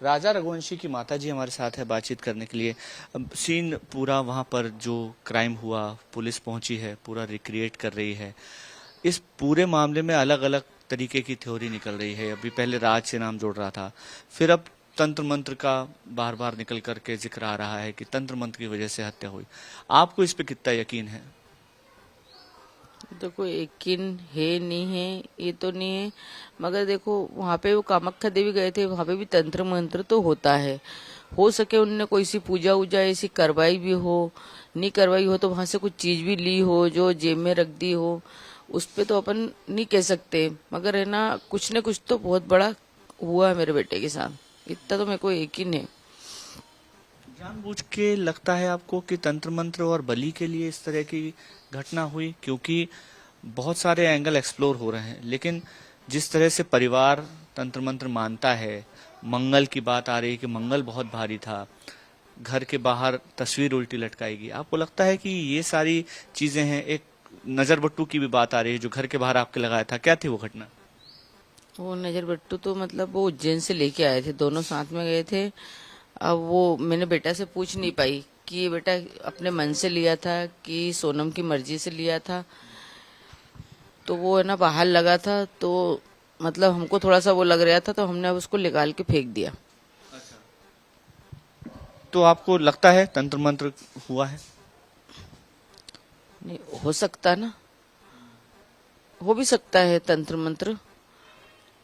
राजा रघुवंशी की माताजी हमारे साथ है बातचीत करने के लिए। अब सीन पूरा वहां पर जो क्राइम हुआ, पुलिस पहुंची है, पूरा रिक्रिएट कर रही है। इस पूरे मामले में अलग अलग तरीके की थ्योरी निकल रही है। अभी पहले राज से नाम जोड़ रहा था, फिर अब तंत्र मंत्र का बार बार निकल करके जिक्र आ रहा है कि तंत्र मंत्र की वजह से हत्या हुई। आपको इस पे कितना यकीन है? देखो, यकीन है नहीं है ये तो नहीं है, मगर देखो वहाँ पे वो कामाख्या देवी गए थे, वहाँ पे भी तंत्र मंत्र तो होता है। हो सके उनने कोई सी पूजा वूजा ऐसी करवाई भी हो, नहीं करवाई हो तो वहां से कुछ चीज भी ली हो जो जेब में रख दी हो, उस पे तो अपन नहीं कह सकते, मगर है ना कुछ न कुछ तो बहुत बड़ा हुआ है मेरे बेटे के साथ, इतना तो मेरे को यकीन है। जानबूझ के लगता है आपको कि तंत्र मंत्र और बलि के लिए इस तरह की घटना हुई? क्योंकि बहुत सारे एंगल एक्सप्लोर हो रहे हैं, लेकिन जिस तरह से परिवार तंत्र मंत्र मानता है, मंगल की बात आ रही है कि मंगल बहुत भारी था, घर के बाहर तस्वीर उल्टी लटकाएगी, आपको लगता है कि ये सारी चीजें हैं? एक नजर बट्टू की भी बात आ रही है जो घर के बाहर आपके लगाया था, क्या थी वो घटना? वो नजर बट्टू तो मतलब वो उज्जैन से लेके आए थे, दोनों साथ में गए थे। अब वो मैंने बेटा से पूछ नहीं पाई कि ये बेटा अपने मन से लिया था कि सोनम की मर्जी से लिया था, तो वो है ना बाहर लगा था, तो मतलब हमको थोड़ा सा वो लग रहा था, तो हमने अब उसको निकाल के फेंक दिया। तो आपको लगता है तंत्र मंत्र हुआ है? नहीं हो सकता ना, हो भी सकता है तंत्र मंत्र,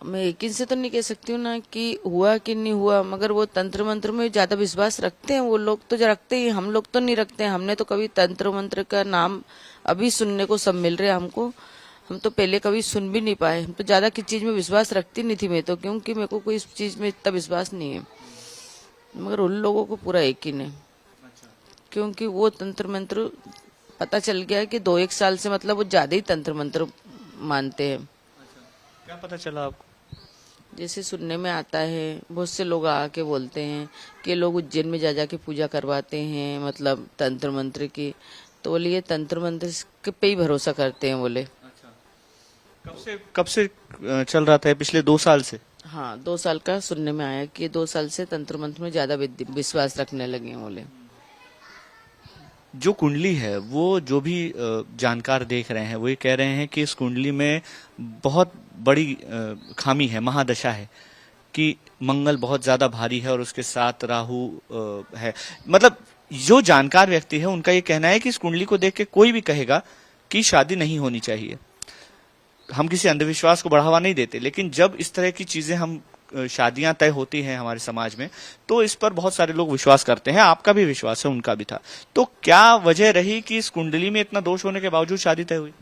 मैं यकीन से तो नहीं कह सकती हूँ ना कि हुआ कि नहीं हुआ, मगर वो तंत्र मंत्र में ज्यादा विश्वास रखते हैं वो लोग, तो रखते ही, हम लोग तो नहीं रखते हैं। हमने तो कभी तंत्र मंत्र का नाम अभी सुनने को सब मिल रहे हैं हमको, हम तो पहले कभी सुन भी नहीं पाए। हम तो ज्यादा किसी चीज में विश्वास रखती नहीं थी मैं तो, क्योंकि मेरे को कोई इस चीज में इतना विश्वास नहीं है, मगर उन लोगों को पूरा यकीन है, क्योंकि वो तंत्र मंत्र पता चल गया कि 2-1 साल से मतलब वो ज्यादा ही तंत्र मंत्र मानते हैं। क्या पता चला आपको? जैसे सुनने में आता है, बहुत से लोग आके बोलते हैं कि लोग उज्जैन में जा जाके पूजा करवाते हैं मतलब तंत्र मंत्र की, तो बोले ये तंत्र मंत्र के पे ही भरोसा करते हैं बोले। कब से चल रहा था? पिछले 2 साल से? हाँ, 2 साल का सुनने में आया कि 2 साल से तंत्र मंत्र में ज्यादा विश्वास रखने लगे हैं बोले। जो कुंडली है वो जो भी जानकार देख रहे हैं वो ये कह रहे हैं कि इस कुंडली में बहुत बड़ी खामी है, महादशा है, कि मंगल बहुत ज्यादा भारी है और उसके साथ राहु है। मतलब जो जानकार व्यक्ति है उनका ये कहना है कि इस कुंडली को देख के कोई भी कहेगा कि शादी नहीं होनी चाहिए। हम किसी अंधविश्वास को बढ़ावा नहीं देते, लेकिन जब इस तरह की चीजें हम शादियां तय होती हैं हमारे समाज में, तो इस पर बहुत सारे लोग विश्वास करते हैं। आपका भी विश्वास है, उनका भी था। तो क्या वजह रही कि इस कुंडली में इतना दोष होने के बावजूद शादी तय हुई?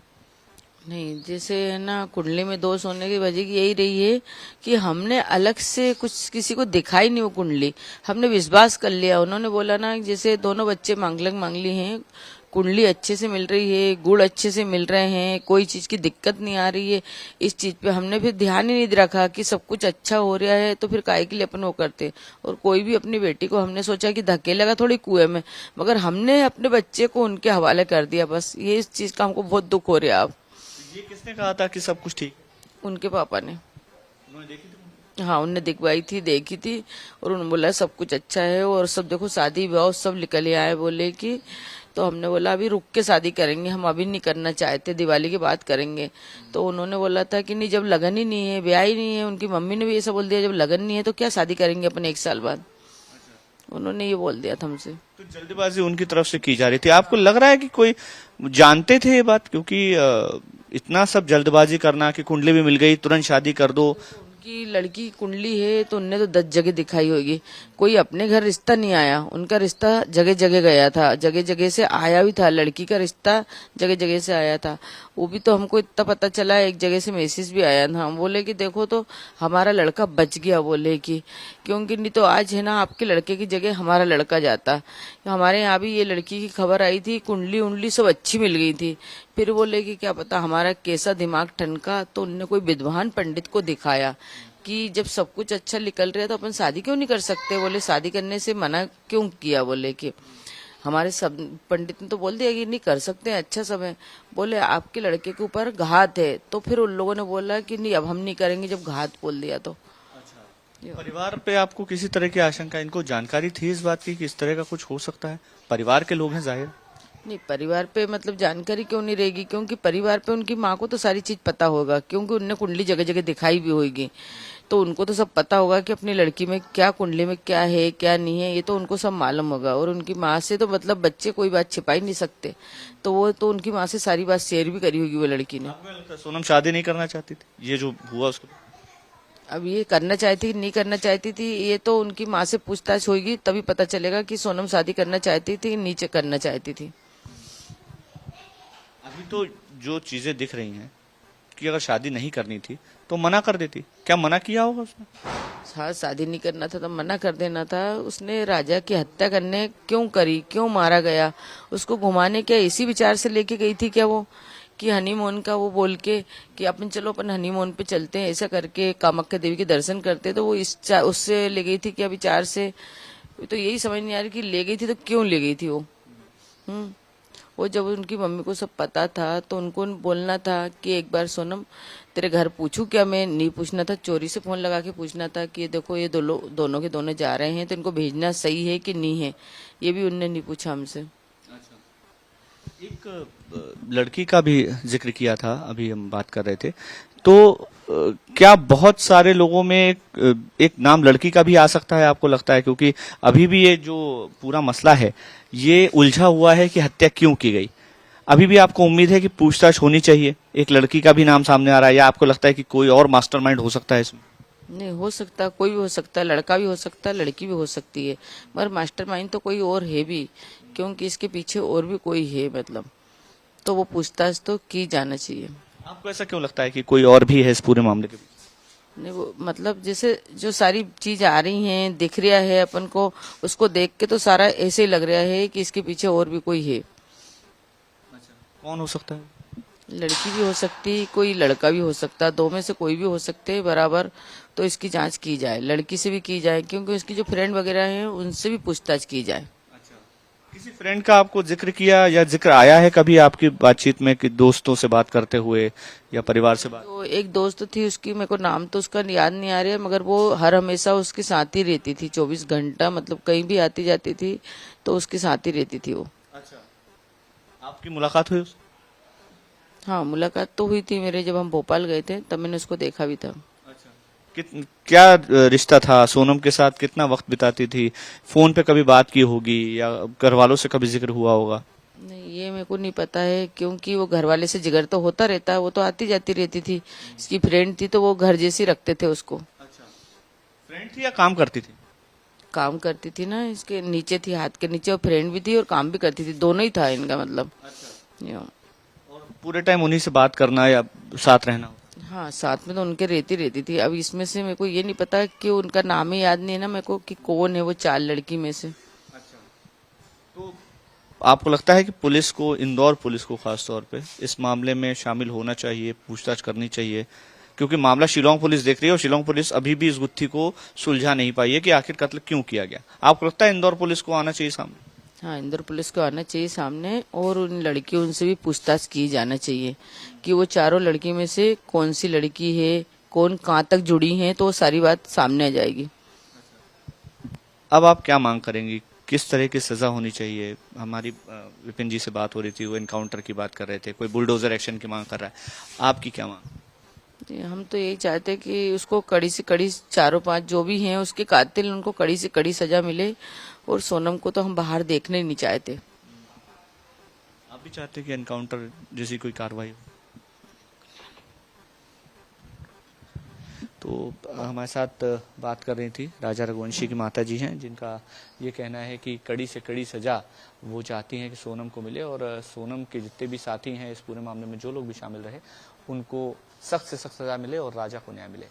नहीं, जैसे है ना कुंडली में दोष होने की वजह यही रही है कि हमने अलग से कुछ किसी को दिखाई नहीं वो कुंडली, हमने विश्वास कर लिया। उन्होंने बोला ना जैसे दोनों बच्चे मांगलिक मांगली हैं, कुंडली अच्छे से मिल रही है, गुड़ अच्छे से मिल रहे हैं, कोई चीज की दिक्कत नहीं आ रही है, इस चीज पे हमने फिर ध्यान ही नहीं रखा कि सब कुछ अच्छा हो रहा है, तो फिर काहे के लिए अपन वो करते। और कोई भी अपनी बेटी को हमने सोचा कि धकेलेगा थोड़ी कुएं में, मगर हमने अपने बच्चे को उनके हवाले कर दिया। बस ये इस चीज का हमको बहुत दुख हो रहा है अब। ये किसने कहा था कि सब कुछ ठीक? उनके पापा ने। उन्होंने देखी थी? हाँ, उनने दिखवाई थी, देखी थी, और उन्होंने बोला सब कुछ अच्छा है, और सब देखो शादी विवाह सब निकल आए बोले कि, तो हमने बोला अभी रुक के शादी करेंगे, हम अभी नहीं करना चाहते, दिवाली के बाद करेंगे। तो उन्होंने बोला था कि नहीं, जब लगन ही नहीं है, ब्याह ही नहीं है, उनकी मम्मी ने भी ऐसा बोल दिया, जब लगन नहीं है तो क्या शादी करेंगे अपन 1 साल बाद, उन्होंने ये बोल दिया था हमसे। तो जल्दबाजी उनकी तरफ से की जा रही थी। आपको लग रहा है कि कोई जानते थे ये बात? क्योंकि इतना सब जल्दबाजी करना कि कुंडली भी मिल गई तुरंत शादी कर दो। उनकी लड़की कुंडली है तो उनने तो 10 जगह दिखाई होगी, कोई अपने घर रिश्ता नहीं आया, उनका रिश्ता जगह जगह गया था, जगह जगह से आया भी था, लड़की का रिश्ता जगह जगह से आया था। वो भी तो हमको इतना पता चला, एक जगह से मैसेज भी आया था, हम बोले कि देखो तो हमारा लड़का बच गया बोले कि, क्योंकि नहीं तो आज है ना आपके लड़के की जगह हमारा लड़का जाता। हमारे यहाँ भी ये लड़की की खबर आई थी, कुंडली उंडली सब अच्छी मिल गई थी, फिर बोले कि क्या पता हमारा कैसा दिमाग ठनका, तो उनने कोई विद्वान पंडित को दिखाया कि जब सब कुछ अच्छा निकल रहा है तो अपन शादी क्यों नहीं कर सकते, बोले शादी करने से मना क्यों किया, बोले कि हमारे सब पंडित ने तो बोल दिया कि नहीं कर सकते हैं, अच्छा समय, बोले आपके लड़के के ऊपर घात है, तो फिर उन लोगों ने बोला कि नहीं अब हम नहीं करेंगे जब घात बोल दिया तो। परिवार पे आपको किसी तरह की आशंका, इनको जानकारी थी इस बात की कि इस तरह का कुछ हो सकता है? परिवार के लोग हैं जाहिर। नहीं, परिवार पे मतलब जानकारी क्यों नहीं रहेगी, क्योंकि परिवार पे उनकी माँ को तो सारी चीज पता होगा, क्योंकि उनने कुंडली जगह जगह दिखाई भी होगी, तो उनको तो सब पता होगा कि अपनी लड़की में क्या, कुंडली में क्या है क्या नहीं है, ये तो उनको सब मालूम होगा। और उनकी माँ से तो मतलब बच्चे कोई बात छिपा ही नहीं सकते, तो वो तो उनकी माँ से सारी बात शेयर भी करी होगी वो लड़की ने। आपको क्या लगता है सोनम शादी नहीं करना चाहती थी? ये जो हुआ उसको अब ये करना चाहती नहीं करना चाहती थी, ये तो उनकी माँ से पूछताछ होगी तभी पता चलेगा कि सोनम शादी करना चाहती थी नीचे करना चाहती थी। अभी तो जो चीजें दिख रही हैं कि अगर शादी नहीं करनी थी तो मना कर देती, क्या मना किया होगा उसने? हाँ, शादी नहीं करना था तो मना कर देना था। उसने राजा की हत्या करने क्यों करी, क्यों मारा गया, उसको घुमाने क्या इसी विचार से लेके गई थी क्या वो, कि हनीमून का वो बोल के कि अपन चलो अपन हनीमून पे चलते हैं, ऐसा करके कामाख्या देवी के दर्शन करते, तो वो उससे ले गई थी क्या विचार से? तो यही समझ नहीं आ रही कि ले गई थी तो क्यों ले गई थी वो। वो जब उनकी मम्मी को सब पता था तो उनको बोलना था कि एक बार सोनम तेरे घर पूछूं क्या, मैं नहीं पूछना था, चोरी से फोन लगा के पूछना था कि देखो ये दोनों के दोनों जा रहे हैं तो इनको भेजना सही है कि नहीं है, ये भी उनने नहीं पूछा हमसे। एक लड़की का भी जिक्र किया था, अभी हम बात कर रहे थे तो क्या बहुत सारे लोगों में एक नाम लड़की का भी आ सकता है आपको लगता है? क्योंकि अभी भी ये जो पूरा मसला है ये उलझा हुआ है कि हत्या क्यों की गई। अभी भी आपको उम्मीद है कि पूछताछ होनी चाहिए? एक लड़की का भी नाम सामने आ रहा है, या आपको लगता है कि कोई और मास्टरमाइंड हो सकता है इसमें? नहीं, हो सकता, कोई भी हो सकता है, लड़का भी हो सकता है, लड़की भी हो सकती है, मगर मास्टरमाइंड तो कोई और है भी, क्योंकि इसके पीछे और भी कोई है मतलब, तो वो पूछताछ तो की जाना चाहिए। आपको ऐसा क्यों लगता है कि कोई और भी है इस पूरे मामले के पीछे? नहीं, वो मतलब जैसे जो सारी चीज आ रही हैं दिख रहा है अपन को, उसको देख के तो सारा ऐसे ही लग रहा है कि इसके पीछे और भी कोई है। कौन हो सकता है? लड़की भी हो सकती, कोई लड़का भी हो सकता, दो में से कोई भी हो सकते हैं बराबर। तो इसकी जांच की जाए, लड़की से भी की जाए, क्योंकि उसकी जो फ्रेंड वगैरह हैं उनसे भी पूछताछ की जाए। किसी फ्रेंड का आपको जिक्र किया या जिक्र आया है कभी आपकी बातचीत में कि दोस्तों से बात करते हुए या परिवार से बात? तो एक दोस्त थी उसकी, मेरे को नाम तो उसका याद नहीं आ रहा है, मगर वो हर हमेशा उसके साथ ही रहती थी 24 घंटा, मतलब कहीं भी आती जाती थी तो उसके साथ ही रहती थी वो। अच्छा, आपकी मुलाकात हुई उससे? हाँ, मुलाकात तो हुई थी मेरे, जब हम भोपाल गए थे तब मैंने उसको देखा भी था। क्या रिश्ता था सोनम के साथ? कितना वक्त बिताती थी? फोन पे कभी बात की होगी या घर वालों से कभी जिक्र हुआ होगा? नहीं, ये मेरे को नहीं पता है, क्योंकि वो घर वाले से जिगर तो होता रहता है, वो तो आती जाती रहती थी, इसकी फ्रेंड थी तो वो घर जैसी रखते थे उसको। अच्छा, फ्रेंड थी या काम करती थी? काम करती थी ना, इसके नीचे थी, हाथ के नीचे, और फ्रेंड भी थी और काम भी करती थी, दोनों ही था इनका मतलब। या, और पूरे टाइम उन्हीं से बात करना या साथ रहना? हाँ, साथ में तो उनके रहती थी। अब इसमें से मेरे को ये नहीं पता कि उनका नाम ही याद नहीं है ना मेरे को कि कौन है वो 4 लड़की में से। तो आपको लगता है कि पुलिस को, इंदौर पुलिस को खास तौर पे इस मामले में शामिल होना चाहिए, पूछताछ करनी चाहिए? क्योंकि मामला शिलोंग पुलिस देख रही है और शिलोंग पुलिस अभी भी इस गुत्थी को सुलझा नहीं पाई है कि आखिर कत्ल क्यों किया गया। आपको लगता है इंदौर पुलिस को आना चाहिए सामने? हाँ, इंदौर पुलिस को आना चाहिए सामने, और उन लड़कियों उनसे भी पूछताछ की जाना चाहिए कि वो चारों लड़की में से कौन सी लड़की है, कौन कहाँ तक जुड़ी है, तो वो सारी बात सामने आ जाएगी। अब आप क्या मांग करेंगी? किस तरह की सजा होनी चाहिए? हमारी विपिन जी से बात हो रही थी, वो एनकाउंटर की बात कर रहे थे, कोई बुलडोजर एक्शन की मांग कर रहा है, आपकी क्या मांग? जी, हम तो यही चाहते हैं कि उसको कड़ी से कड़ी, चारों 5 जो भी हैं उसके कातिल, उनको कड़ी से कड़ी सजा मिले, और सोनम को तो हम बाहर देखने ही नहीं चाहते। आप भी चाहते कि एनकाउंटर जैसी कोई कार्रवाई हो? तो हमारे साथ बात कर रही थी राजा रघुवंशी की माता जी हैं, जिनका ये कहना है कि कड़ी से कड़ी सजा वो चाहती हैं कि सोनम को मिले, और सोनम के जितने भी साथी हैं इस पूरे मामले में, जो लोग भी शामिल रहे, उनको सख्त से सख्त सजा मिले और राजा को न्याय मिले।